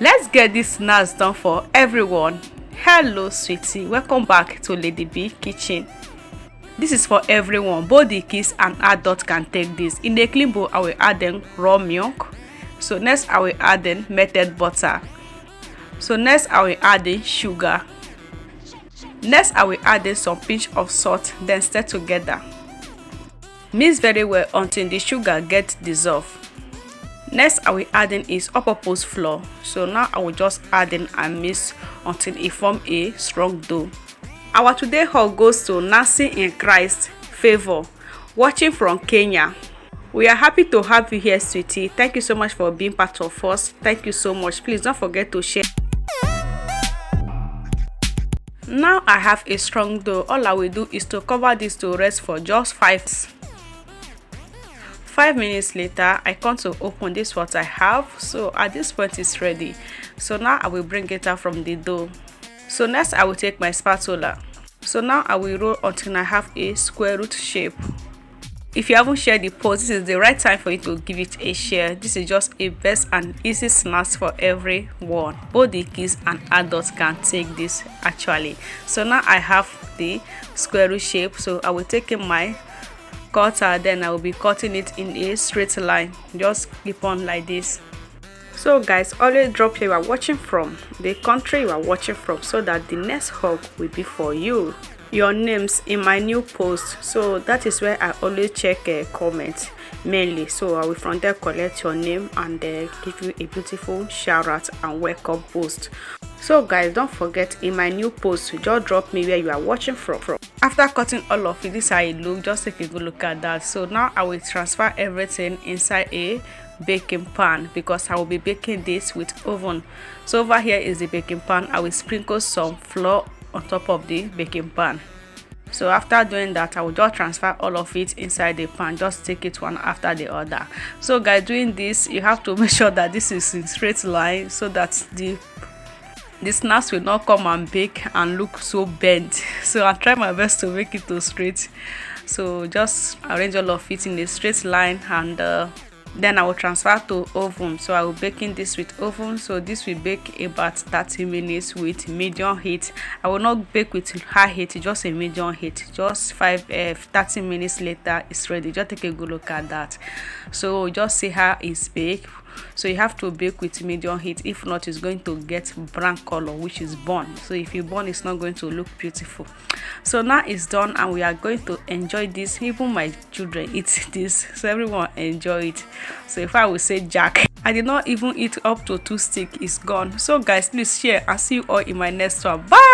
Let's get this snacks done for everyone. Hello sweetie, welcome back to Lady B kitchen. This is for everyone, both the kids and adults can take this. In the clean bowl, I will add in raw milk. So next I will add in melted butter. So next I will add in sugar. Next I will add in some pinch of salt, then stir together. Mix very well until the sugar gets dissolved. Next I will add in is all-purpose flour. So now I will just add in and mix until it forms a strong dough. Our today hug goes to Nancy in Christ Favor, watching from Kenya. We are happy to have you here, sweetie. Thank you so much for being part of us. Thank you so much. Please don't forget to share. Now I have a strong dough. All I will do is to cover this to rest for just 5 minutes later. I come to open this what I have. So at this point it's ready. So now I will bring it out from the dough. So next I will take my spatula. So now I will roll until I have a square root shape. If you haven't shared the post, this is the right time for you to give it a share. This is just a best and easy snacks for everyone. Both the kids and adults can take this actually. So now I have the square root shape. So I will take in my cutter, then I will be cutting it in a straight line. Just keep on like this. So guys, always drop here you are watching from, the country you are watching from, so that the next hug will be for you. Your names in my new post, so that is where I always check comments mainly. So I will from there collect your name and give you a beautiful shout out and welcome post. So guys, don't forget, in my new post, just drop me where you are watching from. After cutting all of it, this is how it look. Just take a good look at that. So now I will transfer everything inside a baking pan because I will be baking this with oven. So over here is the baking pan. I will sprinkle some flour on top of the baking pan. So after doing that, I will just transfer all of it inside the pan. Just take it one after the other. So guys, doing this, you have to make sure that this is in straight line so that the snacks will not come and bake and look so bent. So I'll try my best to make it to straight. So just arrange all of it in a straight line, and then I will transfer to oven. So I will baking this with oven. So this will bake about 30 minutes with medium heat. I will not bake with high heat, just a medium heat. Just 30 minutes later it's ready. Just take a good look at that. So just see how it's baked. So you have to bake with medium heat, if not it's going to get brown color, which is burn. So if you burn, it's not going to look beautiful. So now it's done and we are going to enjoy this. Even my children eat this, so everyone enjoy it. So if I will say Jack, I did not even eat up to 2 sticks, it's gone. So guys, please share and see you all in my next one. Bye.